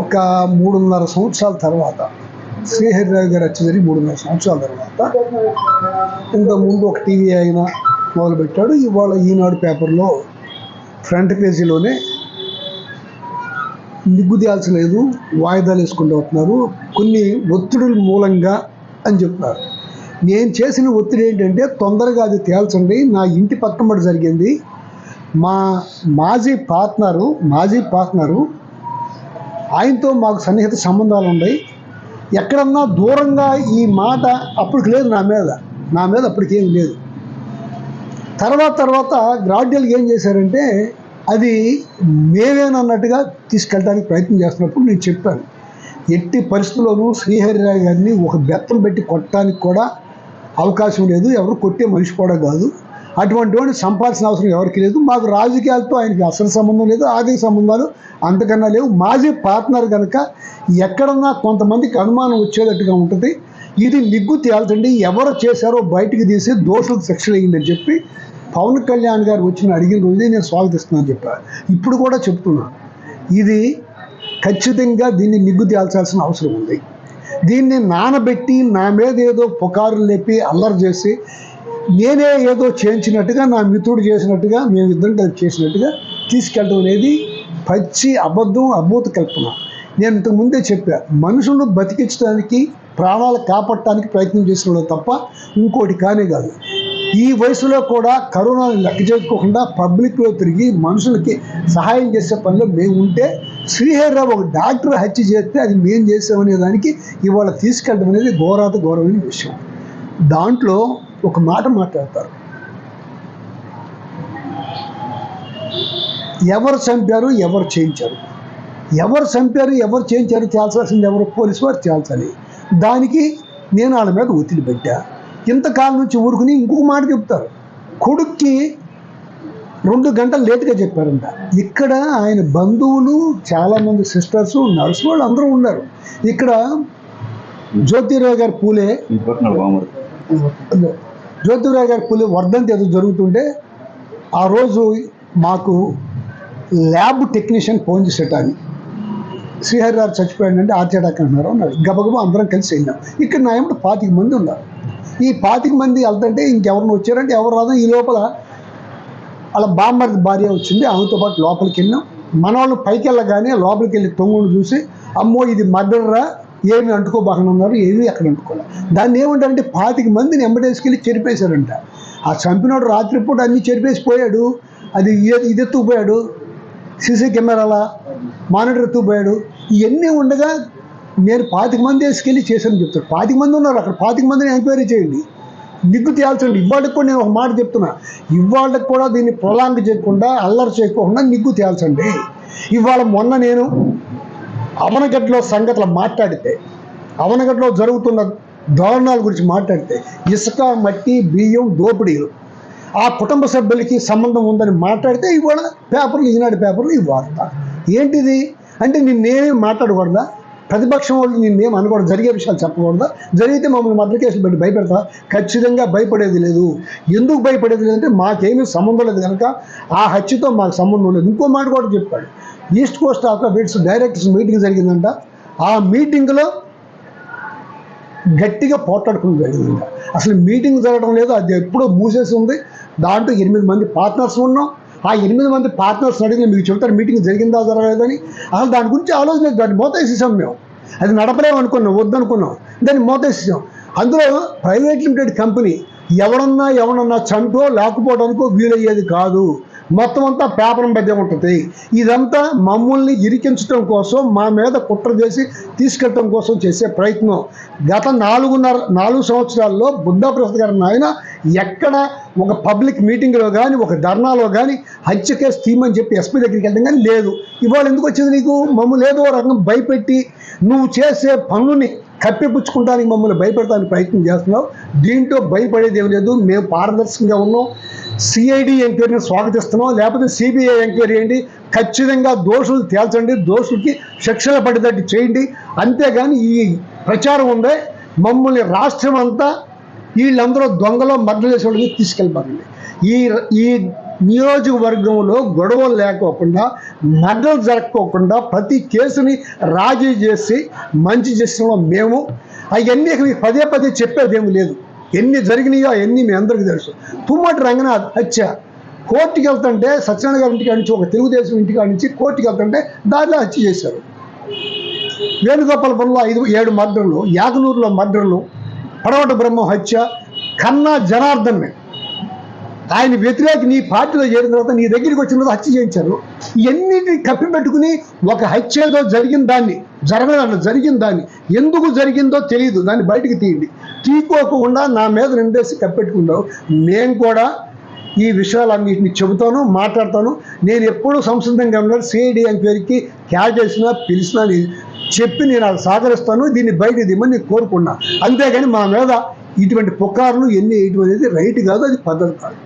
ఒక 3.5 సంవత్సరాల తర్వాత శ్రీహరిరావు గారు వచ్చి జరిగి 3.5 సంవత్సరాల తర్వాత ఇంతకుముందు ఒక టీవీ ఆయన మొదలుపెట్టాడు. ఇవాళ ఈనాడు పేపర్లో ఫ్రంట్ పేజీలోనే నిగ్గు తేల్చలేదు, వాయిదాలు వేసుకుంటూ వస్తున్నారు, కొన్ని ఒత్తిడుల మూలంగా అని చెప్తున్నారు. నేను చేసిన ఒత్తిడి ఏంటంటే తొందరగా అది తేల్చండి, నా ఇంటి పక్కన జరిగింది, మా మాజీ పార్ట్నరు ఆయనతో మాకు సన్నిహిత సంబంధాలు ఉన్నాయి, ఎక్కడన్నా దూరంగా ఈ మాట అప్పటికి లేదు, నా మీద అప్పటికేం లేదు. తర్వాత గ్రాడ్యువల్గా ఏం చేశారంటే అది మేమేనన్నట్టుగా తీసుకెళ్ళడానికి ప్రయత్నం చేస్తున్నప్పుడు నేను చెప్పాను, ఎట్టి పరిస్థితుల్లోనూ శ్రీహరిరావు గారిని ఒక బెత్తం పెట్టి కొట్టడానికి కూడా అవకాశం లేదు, ఎవరు కొట్టే మనిషి కూడా కాదు, అటువంటి వాడిని సంపాల్సిన అవసరం ఎవరికి లేదు, మాకు రాజకీయాలతో ఆయనకి అసలు సంబంధం లేదు, ఆర్థిక సంబంధాలు అంతకన్నా లేవు, మాజీ పార్ట్నర్ కనుక ఎక్కడన్నా కొంతమందికి అనుమానం వచ్చేటట్టుగా ఉంటుంది, ఇది నిగ్గు తేల్చండి, ఎవరు చేశారో బయటికి తీసి దోషులకు శిక్ష వేయండి చెప్పి పవన్ కళ్యాణ్ గారు వచ్చిన అడిగిన రోజే నేను స్వాగతిస్తున్నాను చెప్పాను. ఇప్పుడు కూడా చెప్తున్నాను, ఇది ఖచ్చితంగా దీన్ని నిగ్గు తేల్చాల్సిన అవసరం ఉంది. దీన్ని నానబెట్టి నా మీద ఏదో పుకారులు లేపి అల్లరి చేసి నేనే ఏదో చేయించినట్టుగా, నా మిత్రుడు చేసినట్టుగా, మేమిద్దరం కలిసి చేసినట్టుగా తీసుకెళ్ళడం అనేది పచ్చి అబద్ధం, అభూత కల్పన. నేను ఇంతకుముందే చెప్పా, మనుషులను బతికించడానికి, ప్రాణాలు కాపాడటానికి ప్రయత్నం చేసిన తప్ప ఇంకోటి కానే కాదు. ఈ వయసులో కూడా కరోనాను లెక్క చేసుకోకుండా పబ్లిక్లో తిరిగి మనుషులకి సహాయం చేసే పనిలో మేము ఉంటే, శ్రీహరిరావు ఒక డాక్టర్ హత్య చేస్తే అది మేము చేసామనే దానికి ఇవాళ తీసుకెళ్ళడం అనేది ఘోరమైన విషయం. దాంట్లో ఒక మాట మాట్లాడతారు, ఎవరు చంపారు, ఎవరు చేయించారు, తేల్చాల్సింది ఎవరు, పోలీసు వారు తేల్చాలి. దానికి నేను వాళ్ళ మీద ఒత్తిడి పెట్టా. ఇంతకాలం నుంచి ఊరుకుని ఇంకొక మాట చెప్తారు, కొడుక్కి 2 గంటలు లేటుగా చెప్పారంట. ఇక్కడ ఆయన బంధువులు చాలామంది సిస్టర్సు, నర్సు వాళ్ళు అందరూ ఉన్నారు. ఇక్కడ జ్యోతిరావు గారి పూలే వర్ధంతి ఏదో జరుగుతుంటే ఆ రోజు మాకు ల్యాబ్ టెక్నీషియన్ ఫోన్ చేసేటాన్ని, శ్రీహరిరావు చచ్చిపోయాడంటే హార్ట్ అటాక్ అంటున్నారు అన్నాడు. గబగబా అందరం కలిసి వెళ్ళాం. ఇక్కడ నా ఏమిటి 25 మంది ఉన్నారు. ఈ 25 మంది వెళ్తుంటే ఇంకెవరిని వచ్చారంటే ఎవరు రాదు. ఈ లోపల అలా బామ్మర్ది భార్య వచ్చింది, ఆమెతో పాటు లోపలికి వెళ్ళాం. మన వాళ్ళు పైకి వెళ్ళగానే లోపలికి వెళ్ళి తొంగుని చూసి, అమ్మో ఇది మర్డర్రా, ఏమి అంటుకోబాకనున్నారు, ఏమీ అక్కడ అంటుకోలే. దాన్ని ఏమంటారంటే 25 మందిని ఎంబడేసుకెళ్ళి చెరిపేశారంట. ఆ చంపినోడు రాత్రిపూట అన్నీ చెరిపేసిపోయాడు, అది ఇది ఎత్తుకుపోయాడు, సీసీ కెమెరాల మానిటర్ ఎత్తుకుపోయాడు. ఇవన్నీ ఉండగా నేను 25 మంది వేసుకెళ్ళి చేశాను చెప్తాను. 25 మంది ఉన్నారు అక్కడ, 25 మందిని ఎంక్వైరీ చేయండి, నిగ్గు తేల్చండి. ఇవాళకి కూడా నేను ఒక మాట చెప్తున్నా, ఇవాళకి కూడా దీన్ని ప్రొలాంగ్ చేయకుండా, అల్లరి చేయకుండా నిగ్గు తేల్చండి. ఇవాళ మొన్న నేను అవనగడ్డలో సంగతులు మాట్లాడితే, అవనగడ్డలో జరుగుతున్న దారుణాల గురించి మాట్లాడితే, ఇసుక, మట్టి, బియ్యం దోపిడీలు, ఆ కుటుంబ సభ్యులకి సంబంధం ఉందని మాట్లాడితే ఇవాళ పేపర్లు, ఈనాడు పేపర్లు ఈ వార్త ఏంటిది అంటే నిన్నేమీ మాట్లాడకూడదా, ప్రతిపక్షం వాళ్ళు నిన్నేం అనకూడదు, జరిగే విషయాలు చెప్పకూడదా, జరిగితే మమ్మల్ని మర్డర్ కేసులు పెట్టి భయపెడతా? ఖచ్చితంగా భయపడేది లేదు. ఎందుకు భయపడేది లేదంటే మాకేమీ సంబంధం లేదు కనుక, ఆ హత్యతో మాకు సంబంధం లేదు. ఇంకో మాట కూడా చెప్పాడు, east Coast of bits directors meeting జరిగిందంట, ఆ మీటింగ్లో గట్టిగా పోట్లాడుకుని జరిగిందంట. అసలు మీటింగ్ జరగడం లేదు, అది ఎప్పుడో మూసేసి ఉంది. దాంట్లో 8 మంది పార్ట్నర్స్ ఉన్నాం. ఆ 8 మంది పార్ట్నర్స్ అడిగిన మీకు చెప్తారు మీటింగ్ జరిగిందా జరగలేదని. అసలు దాని గురించి ఆలోచన, దాన్ని మోతేసేసాం మేము. అది నడపలేము అనుకున్నాం, వద్దనుకున్నాం, దాన్ని మోతేసేసాం. అందులో ప్రైవేట్ లిమిటెడ్ కంపెనీ ఎవరన్నా చంపో లేకపోవడానికో వీలయ్యేది కాదు. మొత్తం అంతా పేపర్ మధ్య ఉంటుంది. ఇదంతా మమ్మల్ని ఇరికించడం కోసం, మా మీద కుట్ర చేసి తీసుకెళ్ళటం కోసం చేసే ప్రయత్నం. గత 4 సంవత్సరాల్లో బుద్ధప్రసాద్ గారి నాయన ఎక్కడ ఒక పబ్లిక్ మీటింగ్లో కానీ, ఒక ధర్నాలో కానీ హత్య కేసు తీయమని చెప్పి ఎస్పీ దగ్గరికి వెళ్ళడం కానీ లేదు. ఇవాళ ఎందుకు వచ్చింది నీకు? మమ్మల్ని ఏదో రకంగా భయపెట్టి నువ్వు చేసే పనులని కప్పిపుచ్చుకుంటానికి మమ్మల్ని భయపెడతానికి ప్రయత్నం చేస్తున్నావు. దీంట్లో భయపడేది ఏం లేదు. మేము పారదర్శకంగా ఉన్నాం. సిఐడి ఎంక్వైరీని స్వాగతిస్తున్నాం, లేకపోతే సిబిఐ ఎంక్వైరీ చేయండి, ఖచ్చితంగా దోషులు తేల్చండి, దోషులకి శిక్షణ పడేటట్టు చేయండి. అంతేగాని ఈ ప్రచారం ఉందే మమ్మల్ని రాష్ట్రం అంతా వీళ్ళందరూ దొంగలో మర్డర్ చేసే వాళ్ళకి తీసుకెళ్ళిపోతుంది. ఈ నియోజకవర్గంలో గొడవలు లేకోకుండా, మర్డర్లు జరగకోకుండా ప్రతి కేసుని రాజీ చేసి మంచి చేసిన మేము. అవన్నీ మీకు పదే పదే చెప్పేదేమీ లేదు. ఎన్ని జరిగినాయో అవన్నీ మీ అందరికీ తెలుసు. తుమ్మటి రంగనాథ్ హత్య, కోర్టుకి వెళ్తుంటే సత్యనారాయణ గారి ఇంటికాడ నుంచి, ఒక తెలుగుదేశం ఇంటికాడ నుంచి కోర్టుకి వెళ్తుంటే దారిలో హత్య చేశారు. వేణుగోపాలపురంలో 5-7 మర్డర్లు, యాగనూరులో మర్డర్లు, పడవట బ్రహ్మ హత్య, కన్నా జనార్దన్ ఆయన వ్యతిరేక నీ పార్టీలో చేరిన తర్వాత నీ దగ్గరికి వచ్చిన తర్వాత హత్య చేయించారు. ఇవన్నిటిని కప్పిపెట్టుకుని ఒక హత్య ఏదో జరిగిన దాన్ని ఎందుకు జరిగిందో తెలియదు, దాన్ని బయటకు తీయండి. తీసుకోకుండా నా మీద నిండేసి కప్పెట్టుకున్నావు. నేను కూడా ఈ విషయాలన్నింటినీ చెబుతాను, మాట్లాడతాను. నేను ఎప్పుడూ సంసిద్ధంగా ఉన్నాను. సిఐడి ఎంక్వైరీకి క్యాచ్ చేసినా పిలిచినా చెప్పి నేను అది సహకరిస్తాను. దీన్ని బయట దిమ్మని నేను కోరుకున్నా. అంతేగాని మా మీద ఇటువంటి పుకార్లు ఎన్ని వేయటం అనేది రైట్ కాదు, అది పద్ధతి కాదు.